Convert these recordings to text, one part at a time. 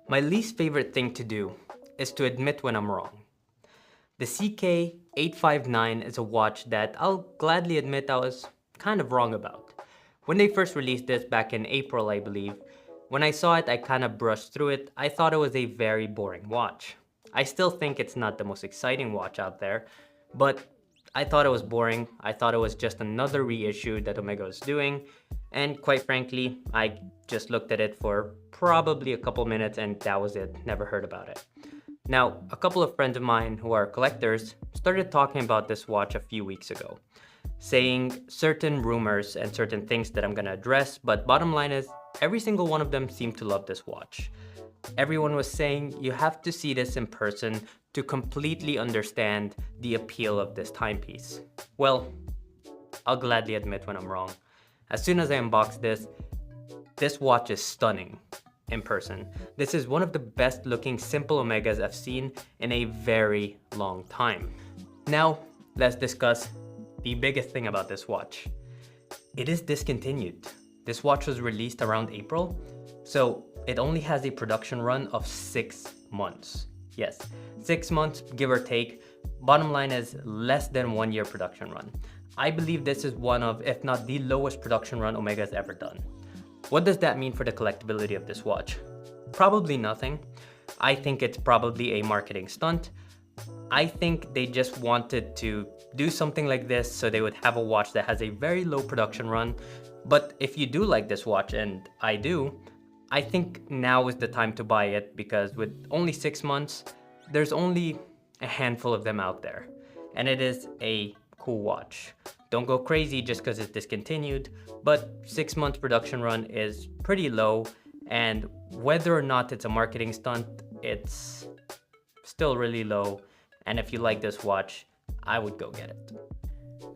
My least favorite thing to do is to admit when I'm wrong. The CK859 is a watch that I'll gladly admit I was kind of wrong about. When they first released this back in April, I believe, when I saw it, I kind of brushed through it. I thought it was a very boring watch. I still think it's not the most exciting watch out there, but I thought it was boring. I thought it was just another reissue that Omega was doing. And quite frankly, I just looked at it for probably a couple minutes and that was it. Never heard about it. Now, a couple of friends of mine who are collectors started talking about this watch a few weeks ago, saying certain rumors and certain things that I'm gonna address, but bottom line is, every single one of them seemed to love this watch. Everyone was saying you have to see this in person to completely understand the appeal of this timepiece. Well, I'll gladly admit when I'm wrong. As soon as I unbox this watch is stunning in person. This is one of the best looking simple Omegas I've seen in a very long time. Now, let's discuss the biggest thing about this watch. It is discontinued. This watch was released around April, so it only has a production run of 6 months. Yes, 6 months, give or take. Bottom line is less than 1 year production run. I believe this is one of, if not the lowest production run Omega's ever done. What does that mean for the collectability of this watch? Probably nothing. I think it's probably a marketing stunt. I think they just wanted to do something like this so they would have a watch that has a very low production run. But if you do like this watch, and I do, I think now is the time to buy it because with only 6 months, there's only a handful of them out there. And it is a cool watch. Don't go crazy just because it's discontinued, but 6 months production run is pretty low, and whether or not it's a marketing stunt, it's still really low, and if you like this watch, I would go get it.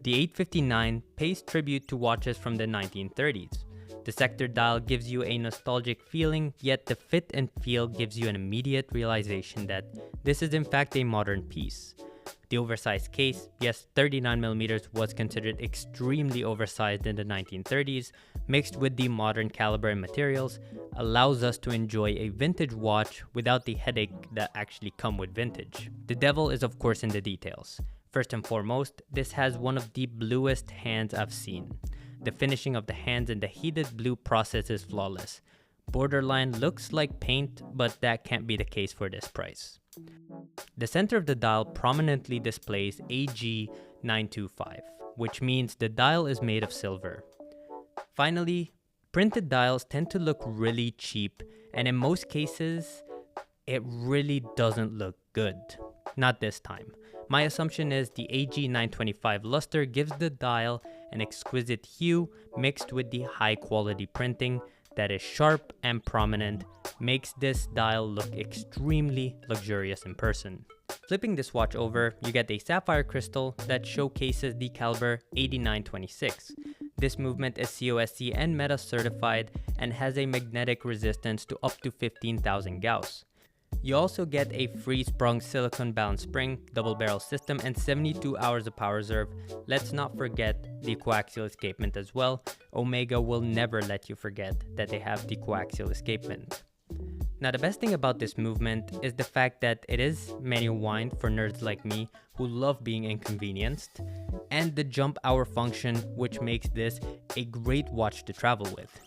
The 859 pays tribute to watches from the 1930s. The sector dial gives you a nostalgic feeling, yet the fit and feel gives you an immediate realization that this is in fact a modern piece. The oversized case, yes, 39mm was considered extremely oversized in the 1930s, mixed with the modern caliber and materials, allows us to enjoy a vintage watch without the headache that actually come with vintage. The devil is of course in the details. First and foremost, this has one of the bluest hands I've seen. The finishing of the hands in the heated blue process is flawless. Borderline looks like paint, but that can't be the case for this price. The center of the dial prominently displays AG925, which means the dial is made of silver. Finally, printed dials tend to look really cheap, and in most cases, it really doesn't look good. Not this time. My assumption is the AG925 luster gives the dial an exquisite hue mixed with the high quality printing that is sharp and prominent, makes this dial look extremely luxurious in person. Flipping this watch over, you get a sapphire crystal that showcases the caliber 8926. This movement is COSC and META certified and has a magnetic resistance to up to 15,000 Gauss. You also get a free-sprung silicone bound spring, double barrel system, and 72 hours of power reserve. Let's not forget the coaxial escapement as well. Omega will never let you forget that they have the coaxial escapement. Now the best thing about this movement is the fact that it is manual wind for nerds like me who love being inconvenienced, and the jump hour function, which makes this a great watch to travel with.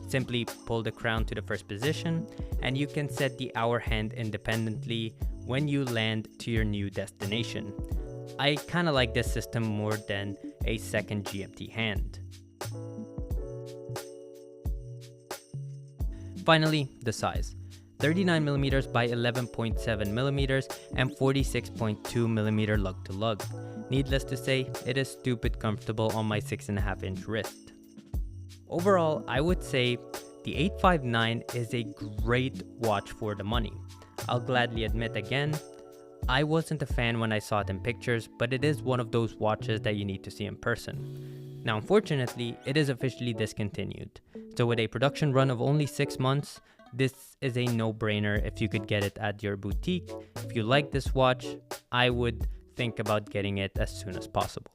Simply pull the crown to the first position and you can set the hour hand independently when you land to your new destination. I kinda like this system more than a second GMT hand. Finally, the size. 39mm by 11.7mm and 46.2mm lug to lug. Needless to say, it is stupid comfortable on my 6.5-inch wrist. Overall, I would say the 859 is a great watch for the money. I'll gladly admit again, I wasn't a fan when I saw it in pictures, but it is one of those watches that you need to see in person. Now, unfortunately, it is officially discontinued. So with a production run of only 6 months, this is a no-brainer if you could get it at your boutique. If you like this watch, I would think about getting it as soon as possible.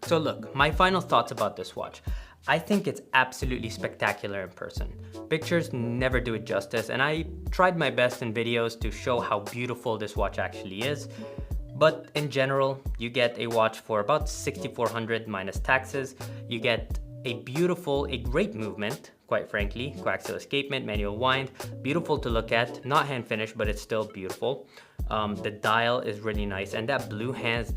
So look, my final thoughts about this watch. I think it's absolutely spectacular in person. Pictures never do it justice, and I tried my best in videos to show how beautiful this watch actually is. But in general, you get a watch for about $6,400 minus taxes. You get a great movement, quite frankly, coaxial escapement, manual wind, beautiful to look at, not hand finished, but it's still beautiful. The dial is really nice, and that blue hands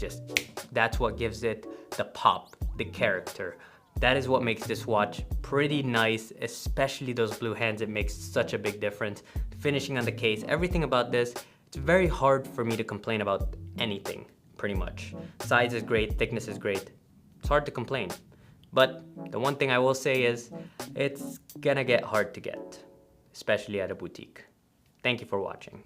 that's what gives it the pop, the character. That is what makes this watch pretty nice, especially those blue hands. It makes such a big difference. Finishing on the case, everything about this, it's very hard for me to complain about anything, pretty much. Size is great, thickness is great. It's hard to complain. But the one thing I will say is, it's gonna get hard to get, especially at a boutique. Thank you for watching.